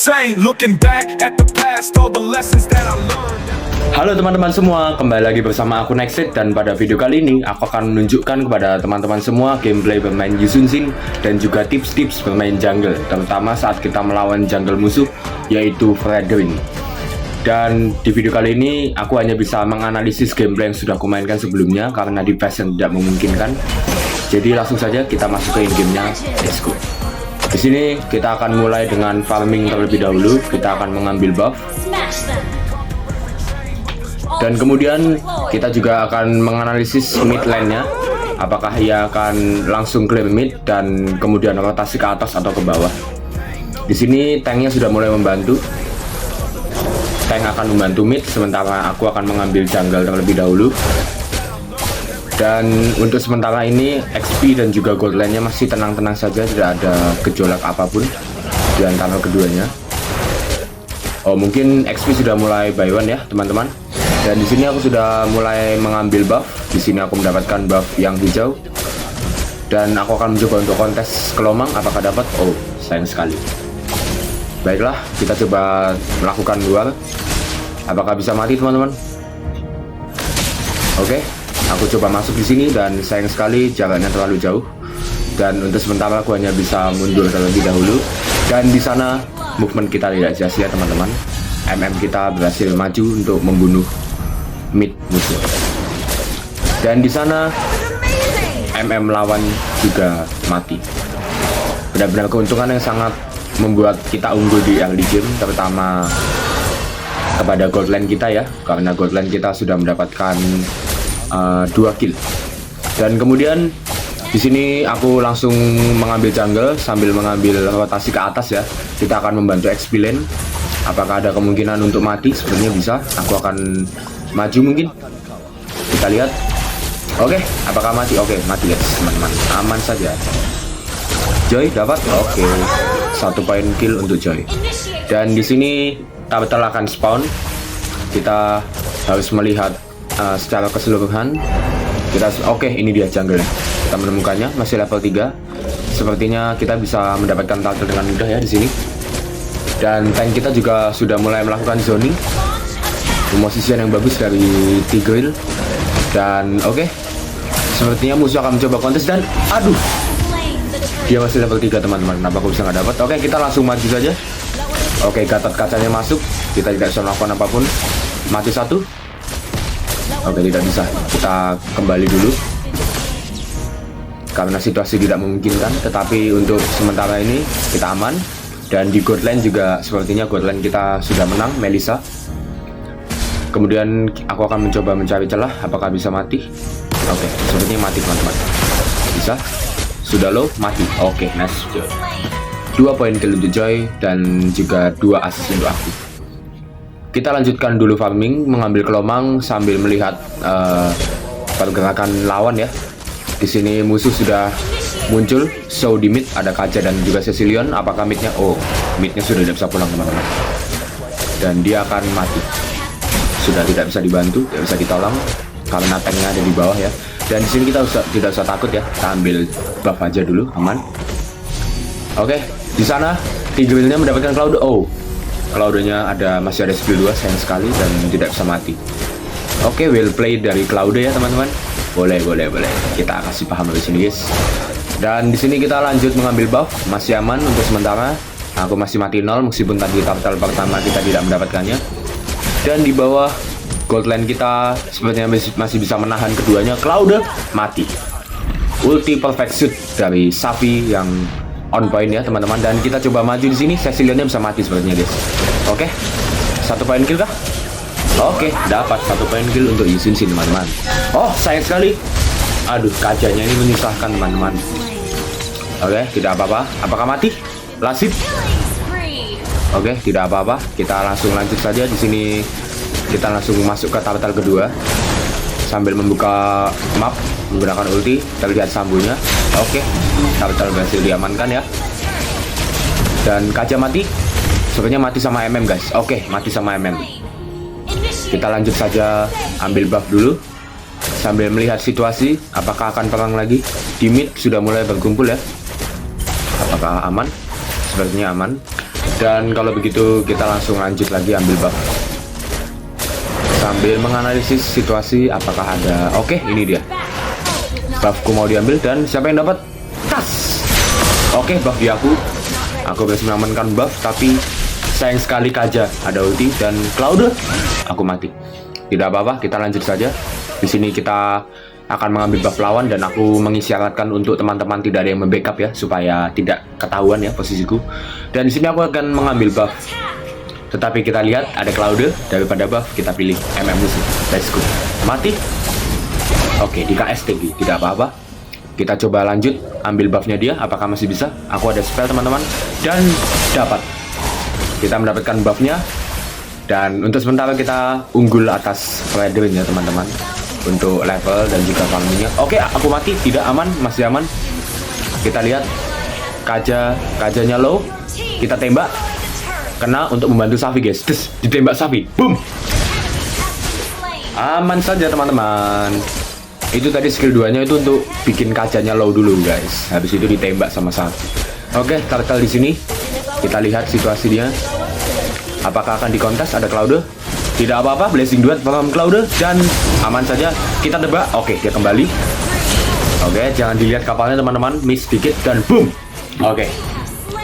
insane. Looking back at the past, all the lessons that I learned. Halo teman-teman semua, kembali lagi bersama aku Nexit. Dan pada video kali ini aku akan menunjukkan kepada teman-teman semua gameplay bermain Yu Sun Sin dan juga tips-tips bermain jungle, terutama saat kita melawan jungle musuh yaitu Fredrin. Dan di video kali ini aku hanya bisa menganalisis gameplay yang sudah aku mainkan sebelumnya karena di patch yang tidak memungkinkan. Jadi langsung saja kita masuk ke in-game-nya. Let's go. Di sini kita akan mulai dengan farming terlebih dahulu. Kita akan mengambil buff. Dan kemudian kita juga akan menganalisis mid lane-nya. Apakah ia akan langsung claim mid dan kemudian rotasi ke atas atau ke bawah. Di sini tanknya sudah mulai membantu. Tank akan membantu mid, sementara aku akan mengambil jungle terlebih dahulu. Dan untuk sementara ini XP dan juga gold lane-nya masih tenang-tenang saja, tidak ada gejolak apapun di antara keduanya. Oh, mungkin XP sudah mulai buy one ya, teman-teman. Dan di sini aku sudah mulai mengambil buff. Di sini aku mendapatkan buff yang hijau. Dan aku akan mencoba untuk kontes kelomang, apakah dapat? Oh, sayang sekali. Baiklah, kita coba melakukan luar. Apakah bisa mati, teman-teman? Oke, aku coba masuk di sini dan sayang sekali jaraknya terlalu jauh. Dan untuk sementara aku hanya bisa mundur terlebih dahulu. Dan di sana movement kita tidak sia-sia, teman-teman. MM kita berhasil maju untuk membunuh mid musuh. Dan di sana MM lawan juga mati. Benar-benar keuntungan yang sangat membuat kita unggul di early game, terutama kepada gold lane kita ya, karena gold lane kita sudah mendapatkan 2 kill. Dan kemudian di sini aku langsung mengambil jungle sambil mengambil rotasi ke atas ya. Kita akan membantu XP lane. Apakah ada kemungkinan untuk mati? Sebenarnya bisa. Aku akan maju mungkin. Kita lihat. Oke, apakah mati? Oke, mati guys, teman-teman. Aman saja. Joy dapat. Oke. 1 poin kill untuk Joy. Dan di sini turtle akan spawn. Kita harus melihat secara keseluruhan. Oke, ini dia jungle. Kita menemukannya, masih level 3. Sepertinya kita bisa mendapatkan turtle dengan mudah ya di sini. Dan tank kita juga sudah mulai melakukan zoning. Posisian yang bagus dari Tigreal. Dan oke, sepertinya musuh akan mencoba kontes dan aduh, dia masih level 3 teman-teman. Kenapa aku bisa nggak dapat? Oke, kita langsung maju saja. Oke, Gatot kacanya masuk. Kita tidak bisa melakukan apapun. Mati 1. Oke, tidak bisa. Kita kembali dulu karena situasi tidak memungkinkan. Tetapi untuk sementara ini kita aman. Dan di gold lane juga sepertinya gold lane kita sudah menang, Melissa. Kemudian aku akan mencoba mencari celah. Apakah bisa mati? Oke, sepertinya mati teman-teman. Bisa. Sudah low, mati. Oke, nice. 2 poin kill untuk Joy dan juga 2 assist untuk aku. Kita lanjutkan dulu farming, mengambil kelomang sambil melihat pergerakan lawan ya. Di sini musuh sudah muncul, show di mid ada Kaja dan juga Cecilion. Apakah midnya? Oh, midnya sudah tidak bisa pulang teman-teman. Dan dia akan mati. Sudah tidak bisa dibantu, tidak bisa ditolong karena tanknya ada di bawah ya. Dan di sini kita tidak usah takut ya. Kita ambil buff aja dulu, aman. Oke, di sana Tigrealnya mendapatkan Cloud. Oh, Cloud-nya masih ada skill 2, sayang sekali dan tidak bisa mati. Oke, well played dari Cloud ya teman-teman. Boleh. Kita kasih paham dari sini guys. Dan di sini kita lanjut mengambil buff, masih aman untuk sementara. Aku masih mati 0 meskipun tadi turtle pertama kita tidak mendapatkannya. Dan di bawah gold lane kita sepertinya masih bisa menahan keduanya. Cloud mati. Ulti perfect shoot dari Safi yang on point ya teman-teman. Dan kita coba maju di sini. Cecilionnya bisa mati sepertinya guys. Oke, 1 poin kill kah? Oke, dapat 1 poin kill untuk Yu Sun Sin teman-teman. Oh, sayang sekali. Aduh, kacanya ini menyusahkan teman-teman. Oke, tidak apa-apa. Apakah mati? Lasip. Oke, tidak apa-apa. Kita langsung lanjut saja di sini. Kita langsung masuk ke turtle kedua sambil membuka map menggunakan ulti. Terlihat sambunya. Oke, turtle berhasil diamankan ya. Dan Kaja mati. Sebenarnya mati sama MM guys. Oke, mati sama MM. Kita lanjut saja ambil buff dulu sambil melihat situasi. Apakah akan perang lagi? Di mid sudah mulai berkumpul ya. Apakah aman? Sepertinya aman. Dan kalau begitu kita langsung lanjut lagi ambil buff sambil menganalisis situasi apakah ada. Oke, ini dia buffku mau diambil dan siapa yang dapat? Tas. Oke, buff di aku berhasil mengamankan buff, tapi sayang sekali Kaja ada ulti dan Cloud aku mati. Tidak apa-apa, kita lanjut saja. Di sini kita akan mengambil buff lawan dan aku mengisyaratkan untuk teman-teman tidak ada yang membackup ya, supaya tidak ketahuan ya posisiku. Dan di sini aku akan mengambil buff. Tetapi kita lihat ada Cloud, daripada buff kita pilih MM musuh. Let's go. Mati. Oke, di KSTG tidak apa-apa. Kita coba lanjut ambil buffnya dia, apakah masih bisa? Aku ada spell teman-teman dan dapat. Kita mendapatkan buffnya dan untuk sementara kita unggul atas Raiden ya teman-teman untuk level dan juga farmingnya. Oke, aku mati, tidak aman, masih aman. Kita lihat Kajanya low, kita tembak, kena untuk membantu Safi guys. Terus ditembak Safi, boom, aman saja teman-teman. Itu tadi skill 2-nya itu untuk bikin Kajanya low dulu guys. Habis itu ditembak sama Safi. Oke, turtle di sini. Kita lihat situasinya. Apakah akan dikontes? Ada Cloud? Tidak apa-apa, blessing duet from Cloud dan aman saja. Kita tebak. Oke, dia kembali. Oke, jangan dilihat kapalnya teman-teman, miss dikit dan boom. Oke.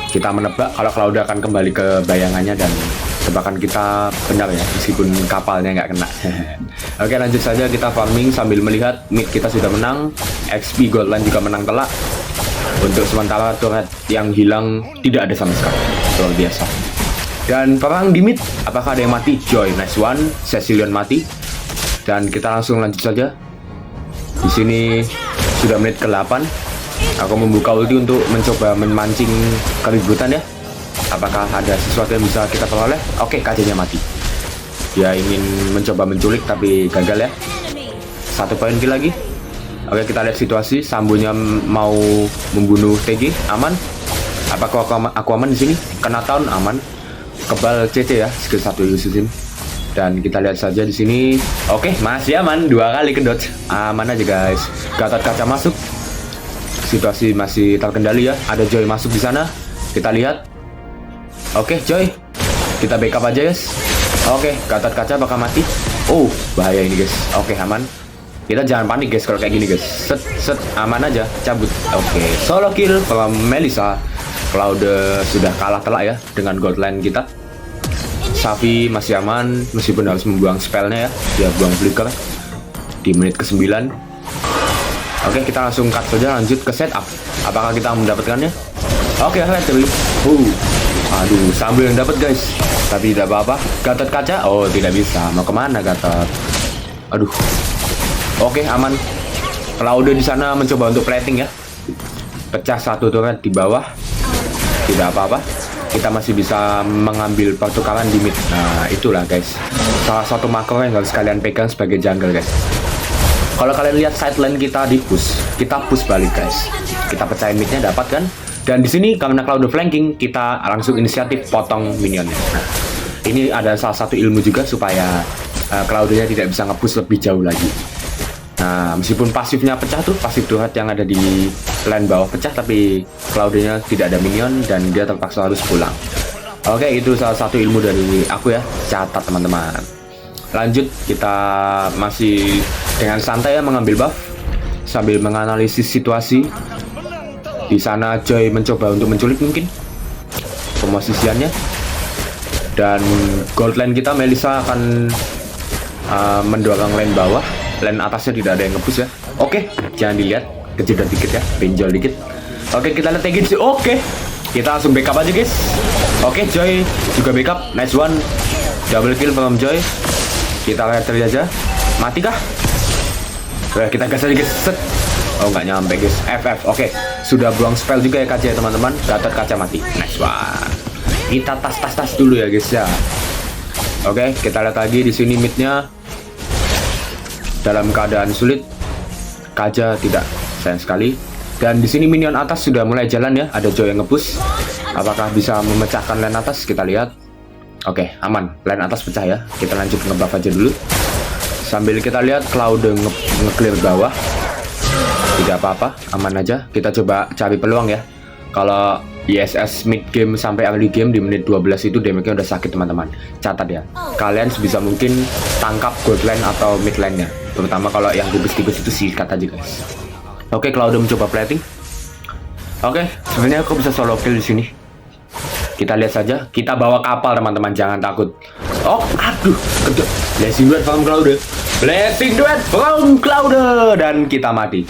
Kita menebak kalau Cloud akan kembali ke bayangannya dan tebakan kita benar ya, meskipun kapalnya nggak kena. Oke, lanjut saja kita farming sambil melihat mid kita sudah menang, XP Goldline juga menang telak. Untuk sementara turret yang hilang tidak ada sama sekali, luar biasa. Dan perang di mid, apakah ada yang mati? Joy, nice one. Cecilion mati. Dan kita langsung lanjut saja. Di sini sudah menit ke-8. Aku membuka ulti untuk mencoba memancing keributan ya. Apakah ada sesuatu yang bisa kita peroleh? Oke, Kajanya mati. Dia ingin mencoba menculik tapi gagal ya. 1 poin kill lagi. Oke, kita lihat situasi. Sambunya mau membunuh TG, aman. Apakah aku aman di sini? Kena tahun aman. Kebal CC ya, skill 1 Yususin. Dan kita lihat saja di sini. Oke, masih aman. 2 kali kedot. Aman aja guys. Gatot Kaca masuk. Situasi masih terkendali ya. Ada Joy masuk di sana. Kita lihat. Oke, Joy. Kita backup aja guys. Oke, Gatot Kaca bakal mati. Oh, bahaya ini guys. Oke, aman. Kita jangan panik guys kalau kayak gini guys. Set, aman aja. Cabut. Oke, solo kill from Melissa. Cloud sudah kalah telak ya dengan Goldline kita. Safi masih aman meskipun harus membuang spellnya ya. Dia buang flicker di menit ke-9. Oke, kita langsung cut saja, lanjut ke setup. Apakah kita mendapatkannya? Oke, Retri. Aduh, sambil yang dapat guys. Tapi tidak apa-apa. Gatot Kaca. Oh, tidak bisa. Mau kemana Gatot? Aduh. Oke, aman. Cloud di sana mencoba untuk plating ya. Pecah 1 turret di bawah. Tidak apa-apa. Kita masih bisa mengambil pertukaran di mid. Nah, itulah guys. Salah satu makro yang harus kalian pegang sebagai jungle guys. Kalau kalian lihat side lane kita di push, kita push balik guys. Kita pecahin midnya, dapat kan? Dan di sini karena Cloud flanking, kita langsung inisiatif potong minionnya. Nah, ini ada salah satu ilmu juga supaya Cloud-nya tidak bisa nge-push lebih jauh lagi. Nah, meskipun pasifnya pecah tuh, pasif turret yang ada di lane bawah pecah, tapi Cloud-nya tidak ada minion dan dia terpaksa harus pulang. Oke, itu salah satu ilmu dari aku ya. Catat teman-teman. Lanjut, kita masih dengan santai ya mengambil buff sambil menganalisis situasi. Di sana Joy mencoba untuk menculik mungkin pemosisiannya. Dan Goldline kita Melissa akan mendorong lane bawah. Lane atasnya tidak ada yang nge-push ya. Oke, jangan dilihat, kejedot dikit ya, benjol dikit. Oke, kita lihat TG. Oke, kita langsung backup aja guys. Oke, Joy juga backup, nice one. Double kill from Joy. Kita lihat aja, mati kah? Oke, kita gas aja guys. Set. Oh, nggak nyampe guys. FF. Oke, sudah buang spell juga ya Kaca ya teman-teman. Gatot Kaca mati, nice one. Kita tas dulu ya guys ya. Oke, kita lihat lagi di sini midnya dalam keadaan sulit. Kaja tidak, sayang sekali. Dan di sini minion atas sudah mulai jalan ya. Ada Joy yang nge-push. Apakah bisa memecahkan lane atas? Kita lihat. Oke, aman. Lane atas pecah ya. Kita lanjut nge-buff aja dulu. Sambil kita lihat Cloud nge-clear bawah. Tidak apa-apa, aman aja. Kita coba cari peluang ya Kalau ISS mid game sampai early game di menit 12 itu damage-nya udah sakit teman-teman. Catat ya. Kalian sebisa mungkin tangkap gold lane atau mid lane-nya. Terutama kalau yang tipis-tipis itu sikat aja guys. Oke, kalau udah mencoba plating. Oke, sebenarnya aku bisa solo kill di sini. Kita lihat saja. Kita bawa kapal teman-teman, jangan takut. Oh, aduh, kedok. Blessing duet from Cloud. Blessing duet from Cloud dan kita mati.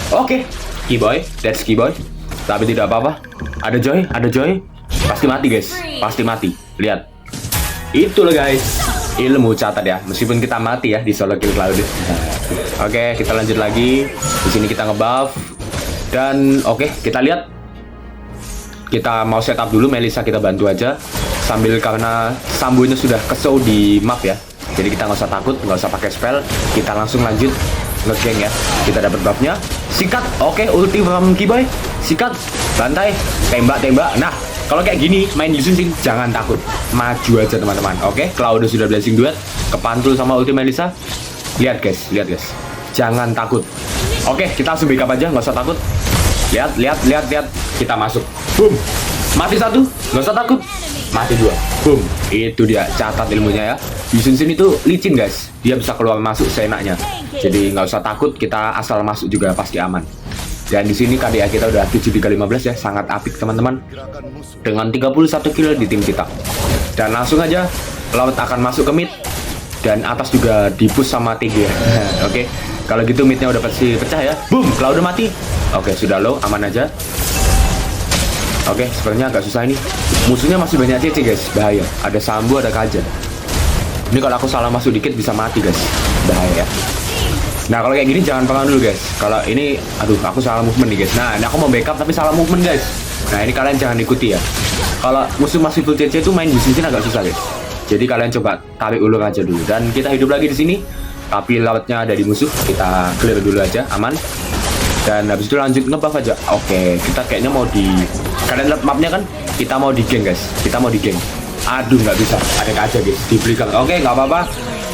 Oke, Keyboy, that's Keyboy. Tapi tidak apa-apa. Ada Joy. Pasti mati guys, pasti mati. Lihat. Itu loh guys. Ilmu catat ya. Meskipun kita mati ya di solo kill Cloud. Oke, kita lanjut lagi. Di sini kita ngebuff. Dan oke, kita lihat. Kita mau setup dulu, Melissa kita bantu aja. Sambil karena Sambonya sudah ke-show di map ya. Jadi kita nggak usah takut, nggak usah pakai spell. Kita langsung lanjut nge-gang ya. Kita dapat buffnya. Sikat, oke, ulti from Keyboy. Sikat, bantai, tembak. Nah, kalau kayak gini main Yusin Shin jangan takut. Maju aja teman-teman. Oke, Cloud sudah blessing duet. Kepantul sama ulti Melissa. Lihat guys. Jangan takut. Oke, kita langsung backup aja, nggak usah takut. Lihat. Kita masuk. Boom. Mati satu, nggak usah takut. Mati dua. Boom. Itu dia, catat ilmunya ya. Yusin Shin itu licin guys. Dia bisa keluar masuk seenaknya. Jadi nggak usah takut, kita asal masuk juga pasti aman. Dan di sini KDA kita udah 7-3-15 ya, sangat apik teman-teman. Dengan 31 kill di tim kita. Dan langsung aja Cloud akan masuk ke mid. Dan atas juga di-push sama TG. Oke. Kalau gitu midnya udah pasti pecah ya. Boom, Cloud udah mati. Oke, sudah low, aman aja. Oke, sepertinya agak susah ini. Musuhnya masih banyak CC guys, bahaya. Ada Sambo, ada Kaja. Ini kalau aku salah masuk dikit bisa mati guys, bahaya. Nah kalau kayak gini jangan pengen dulu guys. Kalau ini, aduh aku salah movement nih guys. Nah ini aku mau backup tapi salah movement guys. Nah ini kalian jangan ikuti ya. Kalau musuh masih full CC itu main di sini agak susah guys. Jadi kalian coba tarik ulur aja dulu. Dan kita hidup lagi di sini. Tapi lautnya ada di musuh, kita clear dulu aja, aman. Dan habis itu lanjut ngebuff aja. Oke, kita kayaknya mau di... Kalian lihat mapnya kan? Kita mau di geng guys. Kita mau di geng. Aduh, nggak bisa. Ada Kaja guys. Di belakang. Oke, nggak apa-apa.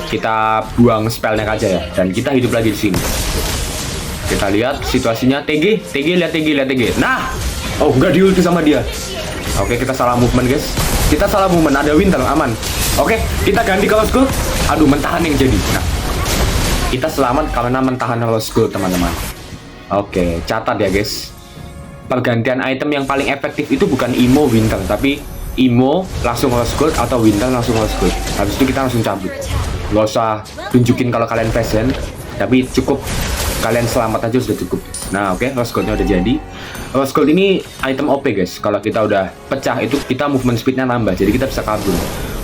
Kita buang spellnya Kaja ya. Dan kita hidup lagi di sini. Kita lihat situasinya. TG, lihat TG. Nah! Oh, nggak diulti sama dia. Oke, kita salah movement guys. Kita salah movement. Ada Winter, aman. Oke, kita ganti kalau school. Aduh, mentahan yang jadi. Nah, kita selamat karena mentahan kalau school teman-teman. Oke, catat ya guys. Pergantian item yang paling efektif itu bukan Imo Winter, tapi Imo langsung Rose Gold atau Winter langsung Rose Gold. Habis itu kita langsung cabut. Gak usah tunjukin kalau kalian present, tapi cukup kalian selamat aja sudah cukup. Nah oke, Rose Goldnya udah jadi. Rose Gold ini item OP guys. Kalau kita udah pecah itu kita movement speednya nambah, jadi kita bisa kabur.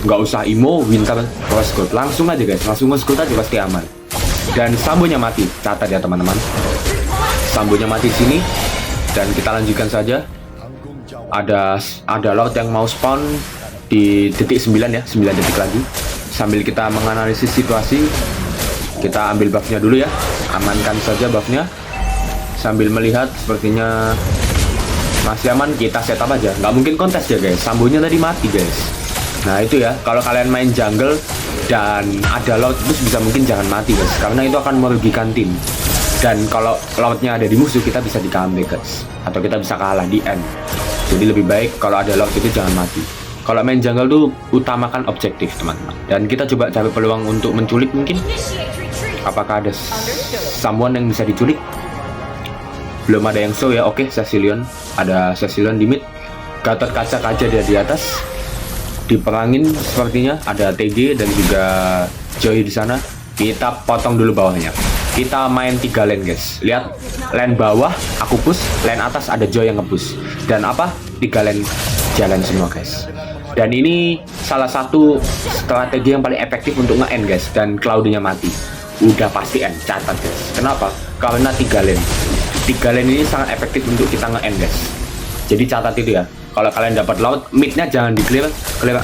Gak usah Imo, Winter, Rose Gold. Langsung aja guys, langsung Rose Gold aja pasti aman. Dan Sambonya mati, catat ya teman-teman. Sambonya mati di sini. Dan kita lanjutkan saja. Ada Lord yang mau spawn di detik 9 ya, 9 detik lagi. Sambil kita menganalisis situasi, kita ambil buffnya dulu ya. Amankan saja buffnya. Sambil melihat sepertinya masih aman, kita setup aja. Nggak mungkin kontes ya guys, Sambonya tadi mati guys. Nah itu ya, kalau kalian main jungle dan ada Lord terus bisa mungkin jangan mati guys, karena itu akan merugikan tim. Dan kalau Lordnya ada di musuh, kita bisa di comeback guys, atau kita bisa kalah di end. Jadi lebih baik kalau ada Lord itu jangan mati. Kalau main jungle tuh utamakan objektif teman-teman. Dan kita coba cari peluang untuk menculik mungkin. Apakah ada someone yang bisa diculik? Belum ada yang show ya. Oke, Cecilion. Ada Cecilion di mid. Gatot Kaca dia di atas. Diperangin sepertinya. Ada TG dan juga Joy di sana. Kita potong dulu bawahnya. Kita main 3 lane guys. Lihat, lane bawah aku push, lane atas ada Joy yang nge-push. Dan apa? 3 lane jalan semua guys. Dan ini salah satu strategi yang paling efektif untuk nge-end guys. Dan Cloud-nya mati. Udah pasti end, catat guys. Kenapa? Karena 3 lane. 3 lane ini sangat efektif untuk kita nge-end guys. Jadi catat itu ya. Kalau kalian dapat Lord, mid-nya jangan di clear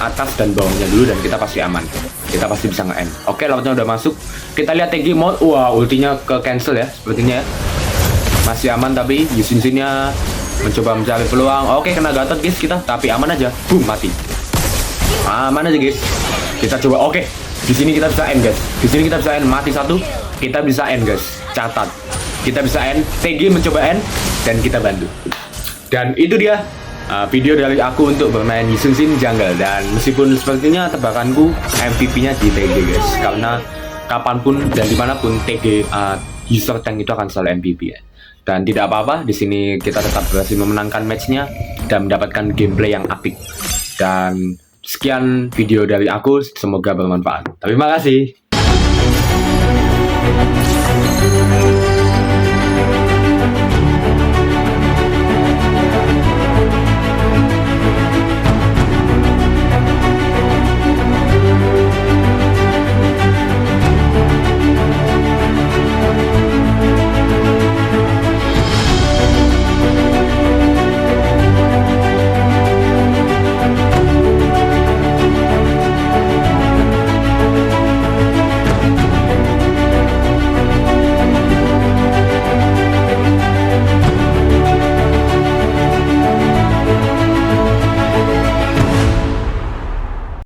atas dan bawahnya dulu dan kita pasti aman. Kita pasti bisa nge-end. Oke, Lordnya udah masuk. Kita lihat TG mode. Wah, ultinya ke cancel ya sepertinya ya. Masih aman tapi Yusin Shin-nya mencoba mencari peluang. Oke, kena Gatot guys kita, tapi aman aja. Boom, mati. Aman aja guys. Kita coba. Oke, di sini kita bisa end guys. Di sini kita bisa end, mati satu. Kita bisa end guys. Catat. Kita bisa end. TG mencoba end dan kita bantu. Dan itu dia video dari aku untuk bermain Yisun Shin Jungle. Dan meskipun sepertinya tebakanku MVP-nya di TG guys, karena kapanpun dan dimanapun TG user tank itu akan selalu MVP ya. Dan tidak apa-apa, di sini kita tetap berhasil memenangkan matchnya dan mendapatkan gameplay yang apik. Dan sekian video dari aku, semoga bermanfaat. Terima kasih.